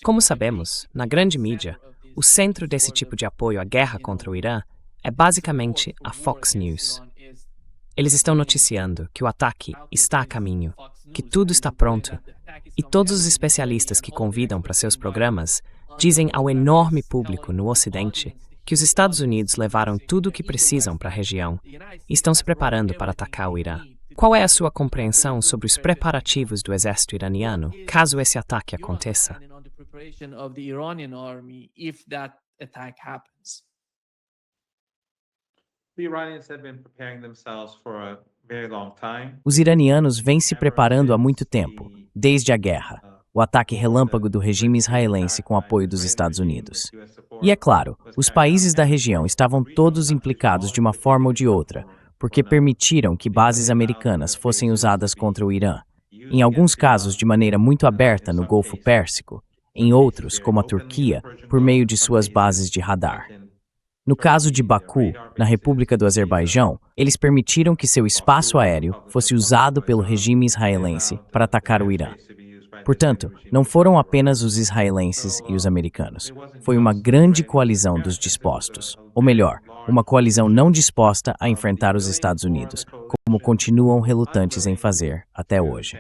Como sabemos, na grande mídia, o centro desse tipo de apoio à guerra contra o Irã é basicamente a Fox News. Eles estão noticiando que o ataque está a caminho, que tudo está pronto, e todos os especialistas que convidam para seus programas dizem ao enorme público no Ocidente que os Estados Unidos levaram tudo o que precisam para a região e estão se preparando para atacar o Irã. Qual é a sua compreensão sobre os preparativos do exército iraniano caso esse ataque aconteça? Os iranianos vêm se preparando há muito tempo, desde a guerra, o ataque relâmpago do regime israelense com apoio dos Estados Unidos. E é claro, os países da região estavam todos implicados de uma forma ou de outra, porque permitiram que bases americanas fossem usadas contra o Irã, em alguns casos de maneira muito aberta no Golfo Pérsico, em outros, como a Turquia, por meio de suas bases de radar. No caso de Baku, na República do Azerbaijão, eles permitiram que seu espaço aéreo fosse usado pelo regime israelense para atacar o Irã. Portanto, não foram apenas os israelenses e os americanos. Foi uma grande coalizão dos dispostos. Ou melhor, uma coalizão não disposta a enfrentar os Estados Unidos, como continuam relutantes em fazer até hoje.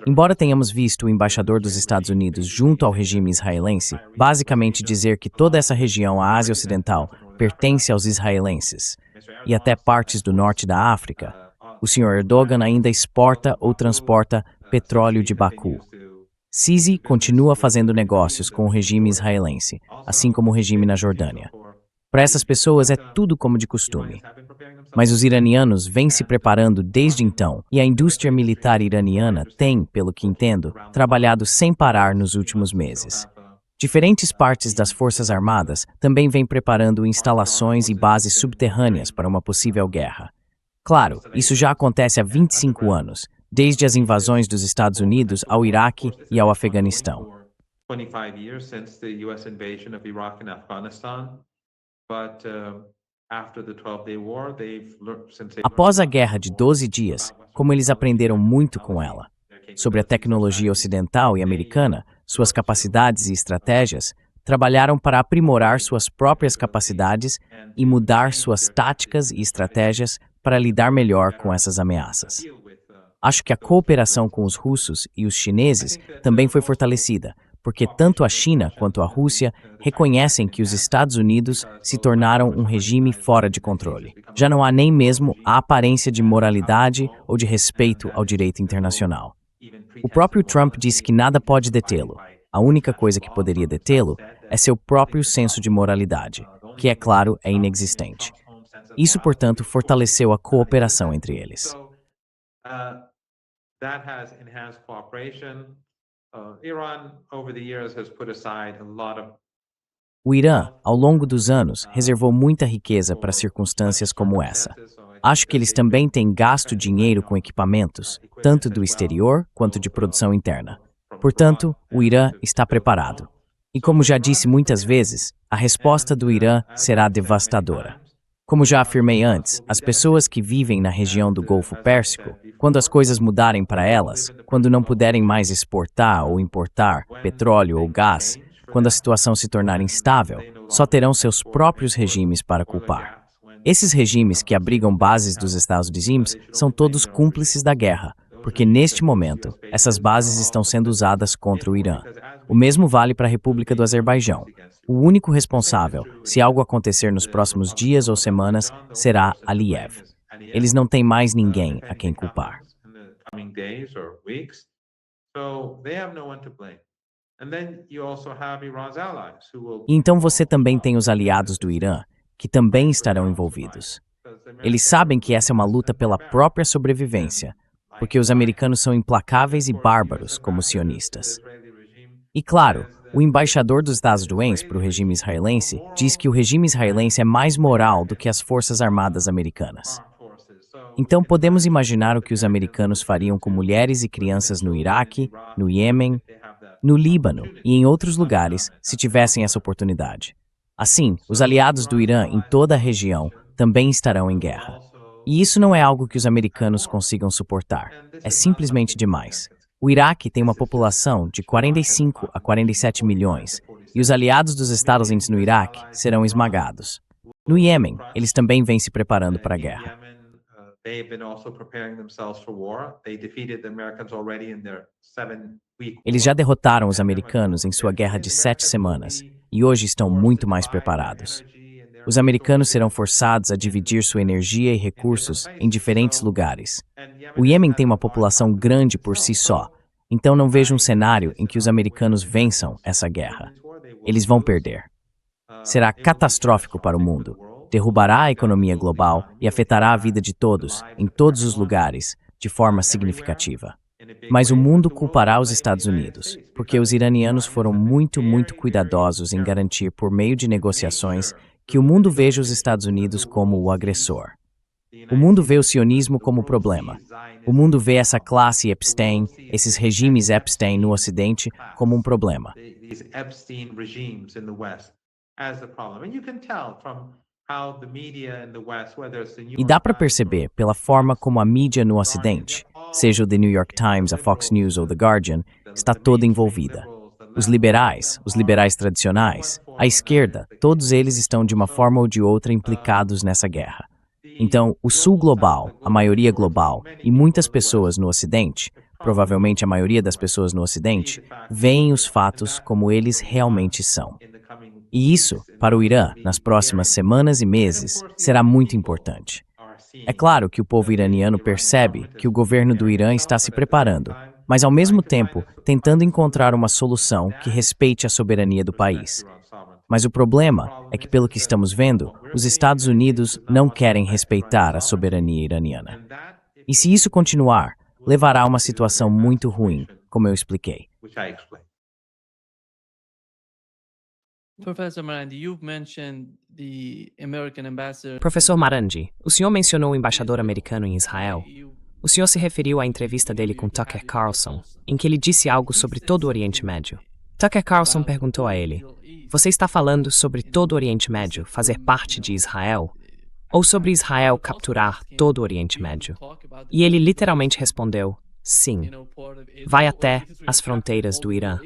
Embora tenhamos visto o embaixador dos Estados Unidos junto ao regime israelense basicamente dizer que toda essa região, a Ásia Ocidental, pertence aos israelenses, e até partes do norte da África, o Sr. Erdogan ainda exporta ou transporta petróleo de Baku. Sisi continua fazendo negócios com o regime israelense, assim como o regime na Jordânia. Para essas pessoas é tudo como de costume. Mas os iranianos vêm se preparando desde então, e a indústria militar iraniana tem, pelo que entendo, trabalhado sem parar nos últimos meses. Diferentes partes das Forças Armadas também vêm preparando instalações e bases subterrâneas para uma possível guerra. Claro, isso já acontece há 25 anos, desde as invasões dos Estados Unidos ao Iraque e ao Afeganistão. Após a Guerra de 12 Dias, como eles aprenderam muito com ela, sobre a tecnologia ocidental e americana, suas capacidades e estratégias, trabalharam para aprimorar suas próprias capacidades e mudar suas táticas e estratégias para lidar melhor com essas ameaças. Acho que a cooperação com os russos e os chineses também foi fortalecida, porque tanto a China quanto a Rússia reconhecem que os Estados Unidos se tornaram um regime fora de controle. Já não há nem mesmo a aparência de moralidade ou de respeito ao direito internacional. O próprio Trump disse que nada pode detê-lo. A única coisa que poderia detê-lo é seu próprio senso de moralidade, que, é claro, é inexistente. Isso, portanto, fortaleceu a cooperação entre eles. O Irã, ao longo dos anos, reservou muita riqueza para circunstâncias como essa. Acho que eles também têm gasto dinheiro com equipamentos, tanto do exterior quanto de produção interna. Portanto, o Irã está preparado. E como já disse muitas vezes, a resposta do Irã será devastadora. Como já afirmei antes, as pessoas que vivem na região do Golfo Pérsico, quando as coisas mudarem para elas, quando não puderem mais exportar ou importar petróleo ou gás, quando a situação se tornar instável, só terão seus próprios regimes para culpar. Esses regimes que abrigam bases dos Estados Unidos são todos cúmplices da guerra, porque neste momento, essas bases estão sendo usadas contra o Irã. O mesmo vale para a República do Azerbaijão. O único responsável, se algo acontecer nos próximos dias ou semanas, será Aliyev. Eles não têm mais ninguém a quem culpar. E então você também tem os aliados do Irã, que também estarão envolvidos. Eles sabem que essa é uma luta pela própria sobrevivência, porque os americanos são implacáveis e bárbaros como sionistas. E claro, o embaixador dos Estados Unidos para o regime israelense diz que o regime israelense é mais moral do que as forças armadas americanas. Então podemos imaginar o que os americanos fariam com mulheres e crianças no Iraque, no Iêmen, no Líbano e em outros lugares se tivessem essa oportunidade. Assim, os aliados do Irã em toda a região também estarão em guerra. E isso não é algo que os americanos consigam suportar. É simplesmente demais. O Iraque tem uma população de 45 a 47 milhões, e os aliados dos Estados Unidos no Iraque serão esmagados. No Iêmen, eles também vêm se preparando para a guerra. Eles já derrotaram os americanos em sua guerra de 7 semanas, e hoje estão muito mais preparados. Os americanos serão forçados a dividir sua energia e recursos em diferentes lugares. O Iêmen tem uma população grande por si só, então não vejo um cenário em que os americanos vençam essa guerra. Eles vão perder. Será catastrófico para o mundo, derrubará a economia global e afetará a vida de todos, em todos os lugares, de forma significativa. Mas o mundo culpará os Estados Unidos, porque os iranianos foram muito cuidadosos em garantir, por meio de negociações, que o mundo veja os Estados Unidos como o agressor. O mundo vê o sionismo como o problema. O mundo vê essa classe Epstein, esses regimes Epstein no Ocidente, como um problema. E dá para perceber pela forma como a mídia no Ocidente, seja o The New York Times, a Fox News ou The Guardian, está toda envolvida. Os liberais tradicionais, a esquerda, todos eles estão de uma forma ou de outra implicados nessa guerra. Então, o Sul global, a maioria global e muitas pessoas no Ocidente, provavelmente a maioria das pessoas no Ocidente, veem os fatos como eles realmente são. E isso, para o Irã, nas próximas semanas e meses, será muito importante. É claro que o povo iraniano percebe que o governo do Irã está se preparando, mas ao mesmo tempo tentando encontrar uma solução que respeite a soberania do país. Mas o problema é que, pelo que estamos vendo, os Estados Unidos não querem respeitar a soberania iraniana. E se isso continuar, levará a uma situação muito ruim, como eu expliquei. Professor Marandi, o senhor mencionou o embaixador americano em Israel. O senhor se referiu à entrevista dele com Tucker Carlson, em que ele disse algo sobre todo o Oriente Médio. Tucker Carlson perguntou a ele: "Você está falando sobre todo o Oriente Médio fazer parte de Israel? Ou sobre Israel capturar todo o Oriente Médio?" E ele literalmente respondeu: "Sim. Vai até as fronteiras do Irã."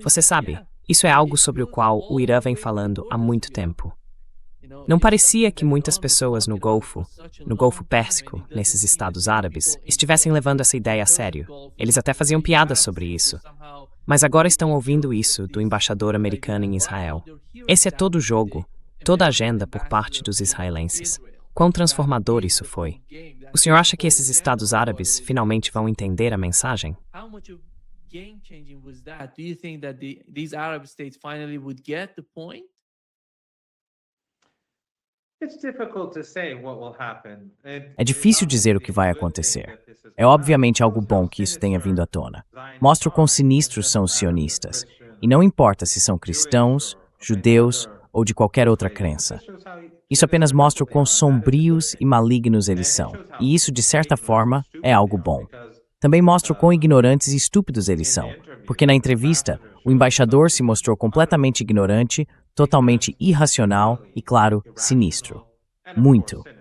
Você sabe, isso é algo sobre o qual o Irã vem falando há muito tempo. Não parecia que muitas pessoas no Golfo Pérsico, nesses estados árabes, estivessem levando essa ideia a sério. Eles até faziam piadas sobre isso. Mas agora estão ouvindo isso do embaixador americano em Israel. Esse é todo o jogo, toda a agenda por parte dos israelenses. Quão transformador isso foi. O senhor acha que esses estados árabes finalmente vão entender a mensagem? É difícil dizer o que vai acontecer. É obviamente algo bom que isso tenha vindo à tona. Mostra o quão sinistros são os sionistas, e não importa se são cristãos, judeus ou de qualquer outra crença. Isso apenas mostra o quão sombrios e malignos eles são, e isso, de certa forma, é algo bom. Também mostra o quão ignorantes e estúpidos eles são, porque na entrevista, o embaixador se mostrou completamente ignorante, totalmente irracional e, claro, sinistro.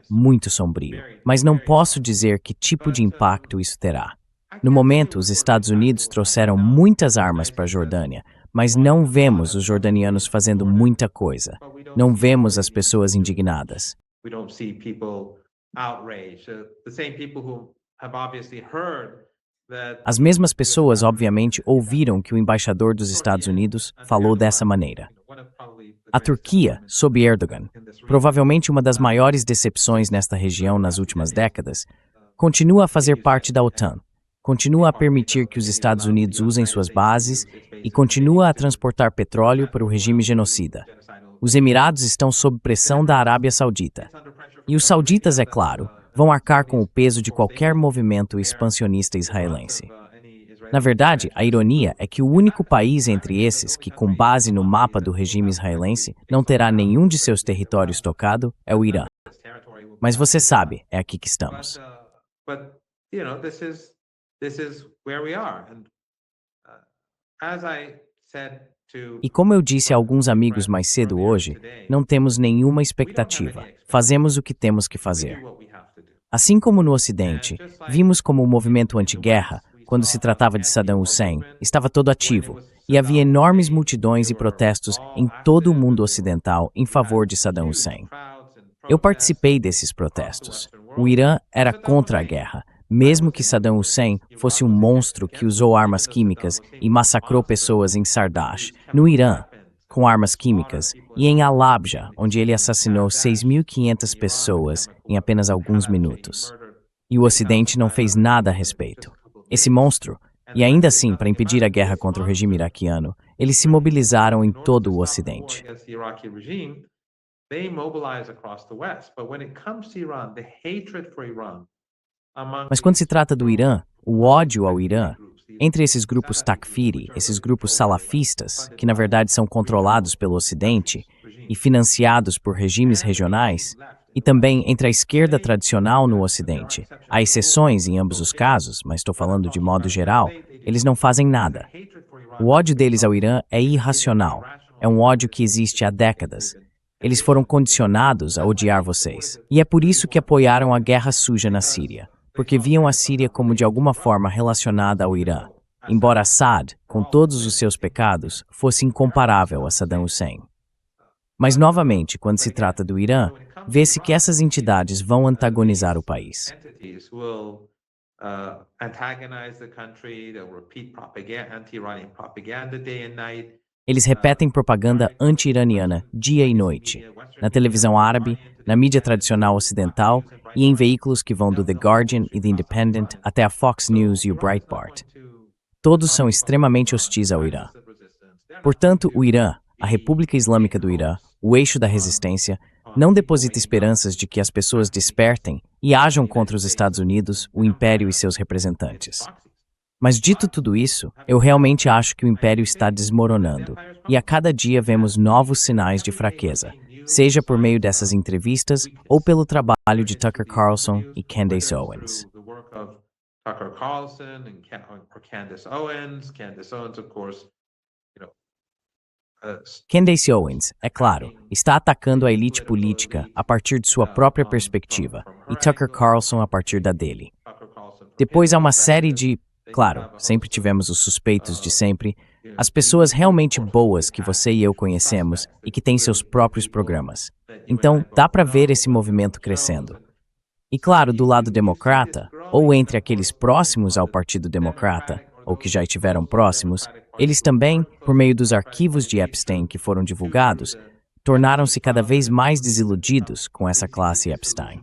Muito sombrio. Mas não posso dizer que tipo de impacto isso terá. No momento, os Estados Unidos trouxeram muitas armas para a Jordânia, mas não vemos os jordanianos fazendo muita coisa. Não vemos as pessoas indignadas. As mesmas pessoas, obviamente, ouviram que o embaixador dos Estados Unidos falou dessa maneira. A Turquia, sob Erdogan, provavelmente uma das maiores decepções nesta região nas últimas décadas, continua a fazer parte da OTAN, continua a permitir que os Estados Unidos usem suas bases e continua a transportar petróleo para o regime genocida. Os Emirados estão sob pressão da Arábia Saudita. E os sauditas, é claro, vão arcar com o peso de qualquer movimento expansionista israelense. Na verdade, a ironia é que o único país entre esses que, com base no mapa do regime israelense, não terá nenhum de seus territórios tocado é o Irã. Mas você sabe, é aqui que estamos. E como eu disse a alguns amigos mais cedo hoje, não temos nenhuma expectativa. Fazemos o que temos que fazer. Assim como no Ocidente, vimos como o movimento anti-guerra, quando se tratava de Saddam Hussein, estava todo ativo, e havia enormes multidões e protestos em todo o mundo ocidental em favor de Saddam Hussein. Eu participei desses protestos. O Irã era contra a guerra, mesmo que Saddam Hussein fosse um monstro que usou armas químicas e massacrou pessoas em Sardash, no Irã, com armas químicas, e em Halabja, onde ele assassinou 6.500 pessoas em apenas alguns minutos. E o Ocidente não fez nada a respeito. Esse monstro, e ainda assim, para impedir a guerra contra o regime iraquiano, eles se mobilizaram em todo o Ocidente. Mas quando se trata do Irã, o ódio ao Irã, entre esses grupos Takfiri, esses grupos salafistas, que na verdade são controlados pelo Ocidente e financiados por regimes regionais, e também entre a esquerda tradicional no Ocidente, há exceções em ambos os casos, mas estou falando de modo geral, eles não fazem nada. O ódio deles ao Irã é irracional, é um ódio que existe há décadas. Eles foram condicionados a odiar vocês. E é por isso que apoiaram a guerra suja na Síria, porque viam a Síria como de alguma forma relacionada ao Irã, embora Assad, com todos os seus pecados, fosse incomparável a Saddam Hussein. Mas, novamente, quando se trata do Irã, vê-se que essas entidades vão antagonizar o país. Eles repetem propaganda anti-iraniana dia e noite, na televisão árabe, na mídia tradicional ocidental e em veículos que vão do The Guardian e The Independent até a Fox News e o Breitbart. Todos são extremamente hostis ao Irã. Portanto, o Irã, a República Islâmica do Irã, o eixo da resistência, não deposita esperanças de que as pessoas despertem e ajam contra os Estados Unidos, o Império e seus representantes. Mas dito tudo isso, eu realmente acho que o Império está desmoronando, e a cada dia vemos novos sinais de fraqueza, seja por meio dessas entrevistas ou pelo trabalho de Tucker Carlson e Candace Owens. Candace Owens, é claro, está atacando a elite política a partir de sua própria perspectiva, e Tucker Carlson a partir da dele. Depois há uma série de... Claro, sempre tivemos os suspeitos de sempre, as pessoas realmente boas que você e eu conhecemos e que têm seus próprios programas. Então, dá para ver esse movimento crescendo. E claro, do lado democrata, ou entre aqueles próximos ao Partido Democrata, ou que já estiveram próximos, eles também, por meio dos arquivos de Epstein que foram divulgados, tornaram-se cada vez mais desiludidos com essa classe Epstein.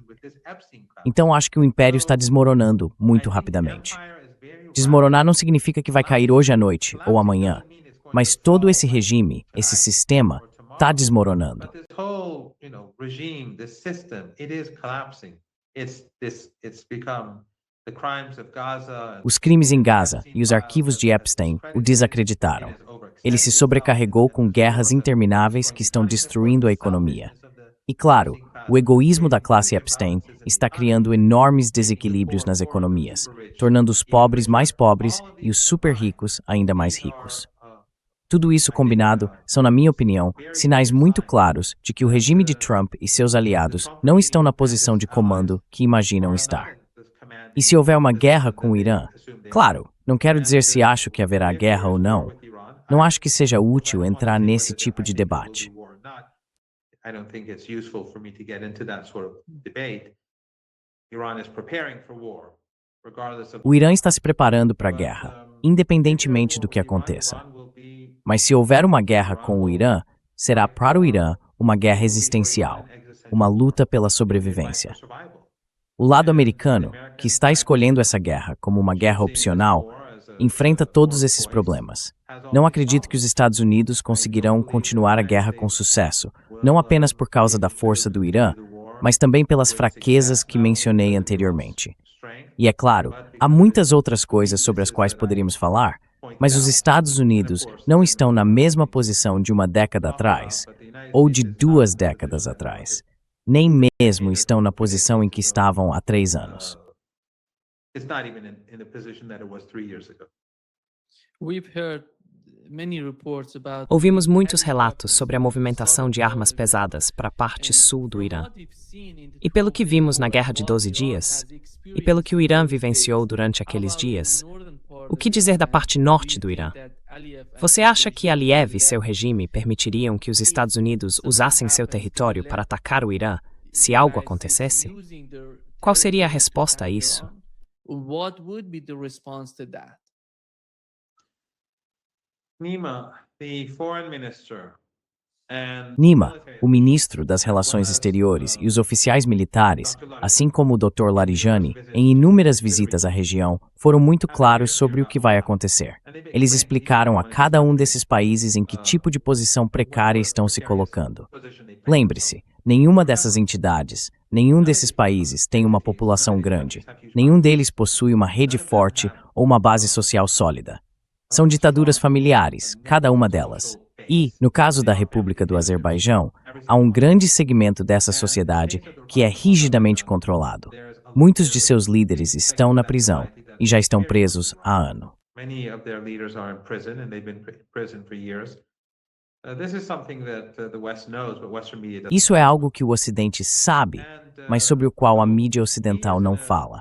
Então acho que o império está desmoronando muito rapidamente. Desmoronar não significa que vai cair hoje à noite ou amanhã, mas todo esse regime, esse sistema, está desmoronando. Os crimes em Gaza e os arquivos de Epstein o desacreditaram. Ele se sobrecarregou com guerras intermináveis que estão destruindo a economia. E claro, o egoísmo da classe Epstein está criando enormes desequilíbrios nas economias, tornando os pobres mais pobres e os super ricos ainda mais ricos. Tudo isso combinado são, na minha opinião, sinais muito claros de que o regime de Trump e seus aliados não estão na posição de comando que imaginam estar. E se houver uma guerra com o Irã? Claro, não quero dizer se acho que haverá guerra ou não. Não acho que seja útil entrar nesse tipo de debate. O Irã está se preparando para a guerra, independentemente do que aconteça. Mas se houver uma guerra com o Irã, será para o Irã uma guerra existencial, uma luta pela sobrevivência. O lado americano, que está escolhendo essa guerra como uma guerra opcional, enfrenta todos esses problemas. Não acredito que os Estados Unidos conseguirão continuar a guerra com sucesso, não apenas por causa da força do Irã, mas também pelas fraquezas que mencionei anteriormente. E é claro, há muitas outras coisas sobre as quais poderíamos falar, mas os Estados Unidos não estão na mesma posição de uma década atrás, ou de 2 décadas atrás. Nem mesmo estão na posição em que estavam há 3 anos. Ouvimos muitos relatos sobre a movimentação de armas pesadas para a parte sul do Irã. E pelo que vimos na Guerra de 12 Dias, e pelo que o Irã vivenciou durante aqueles dias, o que dizer da parte norte do Irã? Você acha que Aliyev e seu regime permitiriam que os Estados Unidos usassem seu território para atacar o Irã se algo acontecesse? Qual seria a resposta a isso? Nima, o ministro das Relações Exteriores e os oficiais militares, assim como o Dr. Larijani, em inúmeras visitas à região, foram muito claros sobre o que vai acontecer. Eles explicaram a cada um desses países em que tipo de posição precária estão se colocando. Lembre-se, nenhuma dessas entidades, nenhum desses países tem uma população grande, nenhum deles possui uma rede forte ou uma base social sólida. São ditaduras familiares, cada uma delas. E, no caso da República do Azerbaijão, há um grande segmento dessa sociedade que é rigidamente controlado. Muitos de seus líderes estão na prisão e já estão presos há anos. Isso é algo que o Ocidente sabe, mas sobre o qual a mídia ocidental não fala.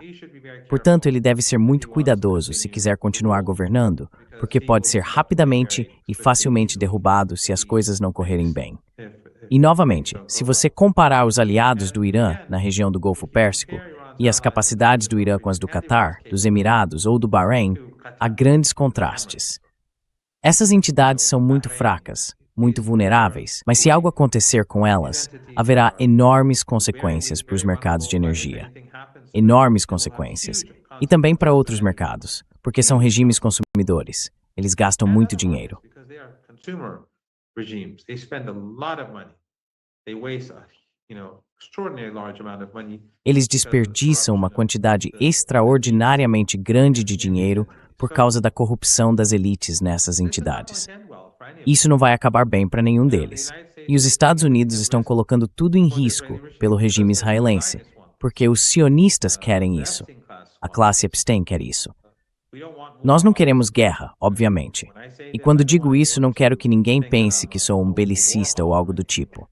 Portanto, ele deve ser muito cuidadoso se quiser continuar governando, porque pode ser rapidamente e facilmente derrubado se as coisas não correrem bem. E, novamente, se você comparar os aliados do Irã na região do Golfo Pérsico e as capacidades do Irã com as do Catar, dos Emirados ou do Bahrein, há grandes contrastes. Essas entidades são muito fracas, muito vulneráveis, mas se algo acontecer com elas, haverá enormes consequências para os mercados de energia. Enormes consequências. E também para outros mercados, porque são regimes consumidores. Eles gastam muito dinheiro. Eles desperdiçam uma quantidade extraordinariamente grande de dinheiro por causa da corrupção das elites nessas entidades. Isso não vai acabar bem para nenhum deles. E os Estados Unidos estão colocando tudo em risco pelo regime israelense, porque os sionistas querem isso. A classe Epstein quer isso. Nós não queremos guerra, obviamente. E quando digo isso, não quero que ninguém pense que sou um belicista ou algo do tipo.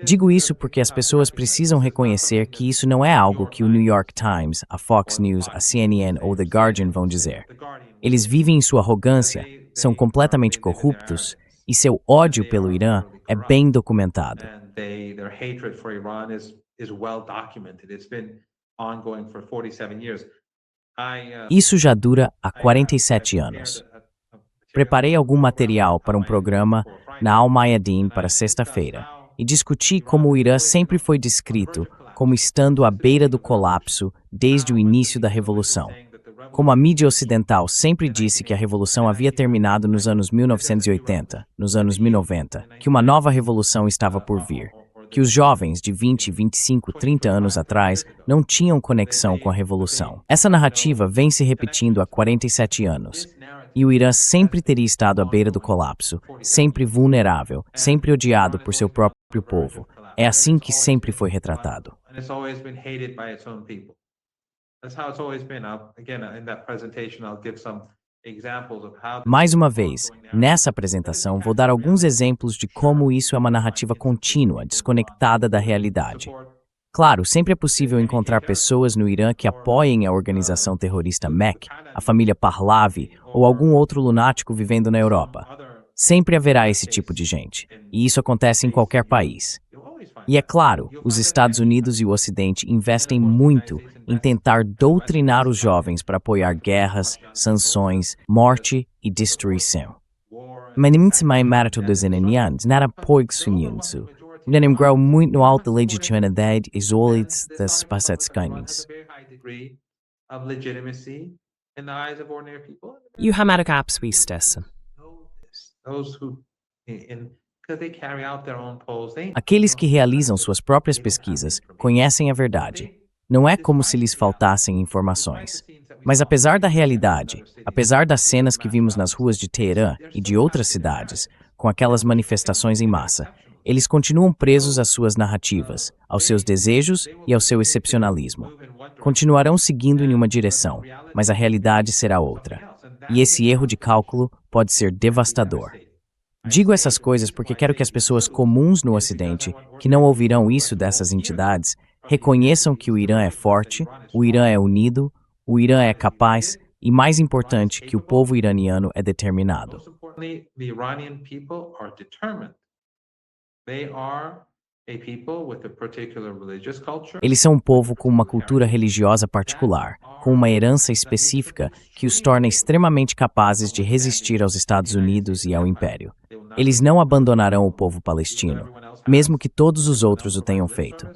Digo isso porque as pessoas precisam reconhecer que isso não é algo que o New York Times, a Fox News, a CNN ou The Guardian vão dizer. Eles vivem em sua arrogância, são completamente corruptos e seu ódio pelo Irã é bem documentado. Isso já dura há 47 anos. Preparei algum material para um programa na Al Mayadeen para sexta-feira e discuti como o Irã sempre foi descrito como estando à beira do colapso desde o início da Revolução. Como a mídia ocidental sempre disse que a Revolução havia terminado nos anos 1980, nos anos 1090, que uma nova revolução estava por vir, que os jovens de 20, 25, 30 anos atrás não tinham conexão com a Revolução. Essa narrativa vem se repetindo há 47 anos. E o Irã sempre teria estado à beira do colapso, sempre vulnerável, sempre odiado por seu próprio povo. É assim que sempre foi retratado. Mais uma vez, nessa apresentação vou dar alguns exemplos de como isso é uma narrativa contínua, desconectada da realidade. Claro, sempre é possível encontrar pessoas no Irã que apoiem a organização terrorista MEK, a família Pahlavi ou algum outro lunático vivendo na Europa. Sempre haverá esse tipo de gente, e isso acontece em qualquer país. E é claro, os Estados Unidos e o Ocidente investem muito em tentar doutrinar os jovens para apoiar guerras, sanções, morte e destruição. Mas nem marato dos enanianos, nada poigsunhunsu. Nem grau muito no alto da legitimidade e solides das passatscanis. E o Hamadaka Apswistessa? Aqueles que realizam suas próprias pesquisas conhecem a verdade. Não é como se lhes faltassem informações. Mas apesar da realidade, apesar das cenas que vimos nas ruas de Teherã e de outras cidades, com aquelas manifestações em massa, eles continuam presos às suas narrativas, aos seus desejos e ao seu excepcionalismo. Continuarão seguindo em uma direção, mas a realidade será outra. e esse erro de cálculo pode ser devastador. Digo essas coisas porque quero que as pessoas comuns no Ocidente, que não ouvirão isso dessas entidades, reconheçam que o Irã é forte, o Irã é unido, o Irã é capaz e, mais importante, que o povo iraniano é determinado. Most importantly, the Iranian people are determined. They are a people with a particular religious culture. Eles são um povo com uma cultura religiosa particular, com uma herança específica que os torna extremamente capazes de resistir aos Estados Unidos e ao Império. Eles não abandonarão o povo palestino, mesmo que todos os outros o tenham feito.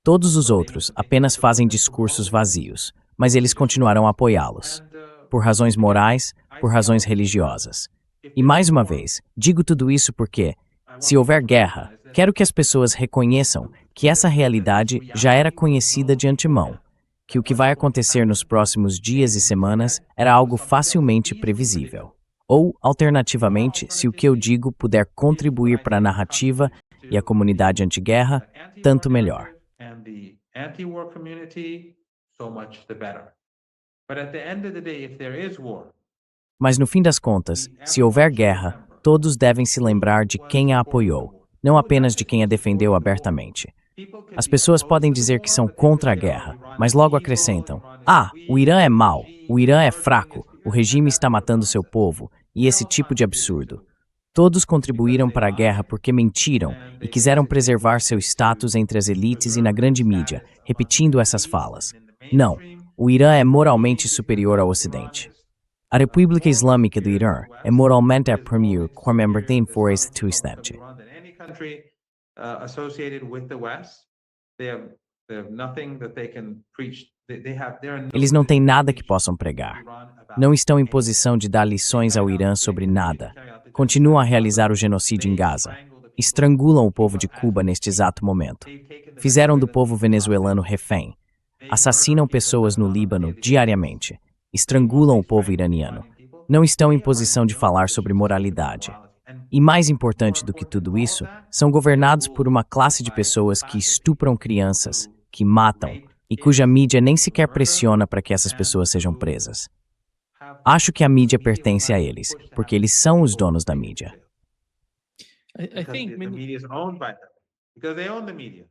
Todos os outros apenas fazem discursos vazios, mas eles continuarão a apoiá-los, por razões morais, por razões religiosas. E mais uma vez, digo tudo isso porque, se houver guerra, quero que as pessoas reconheçam que essa realidade já era conhecida de antemão, que o que vai acontecer nos próximos dias e semanas era algo facilmente previsível. Ou, alternativamente, se o que eu digo puder contribuir para a narrativa e a comunidade anti-guerra, tanto melhor. And the anti-war community, so much the better. But at the end of the day, if there is war, Mas no fim das contas, se houver guerra, todos devem se lembrar de quem a apoiou, não apenas de quem a defendeu abertamente. As pessoas podem dizer que são contra a guerra, mas logo acrescentam: "Ah, o Irã é mau, o Irã é fraco, o regime está matando seu povo", e esse tipo de absurdo. Todos contribuíram para a guerra porque mentiram e quiseram preservar seu status entre as elites e na grande mídia, repetindo essas falas. Não, o Irã é moralmente superior ao Ocidente. A República Islâmica do Irã é moralmente a primeira como tem força to Ocidente. any country associated with the West, they have nothing that they can preach. Eles não têm nada que possam pregar. Não estão em posição de dar lições ao Irã sobre nada. Continuam a realizar o genocídio em Gaza. Estrangulam o povo de Cuba neste exato momento. Fizeram do povo venezuelano refém. Assassinam pessoas no Líbano diariamente. Estrangulam o povo iraniano. Não estão em posição de falar sobre moralidade. E mais importante do que tudo isso, são governados por uma classe de pessoas que estupram crianças, que matam, e cuja mídia nem sequer pressiona para que essas pessoas sejam presas. Acho que a mídia pertence a eles, porque eles são os donos da mídia. I think The media is owned by them because they own the media.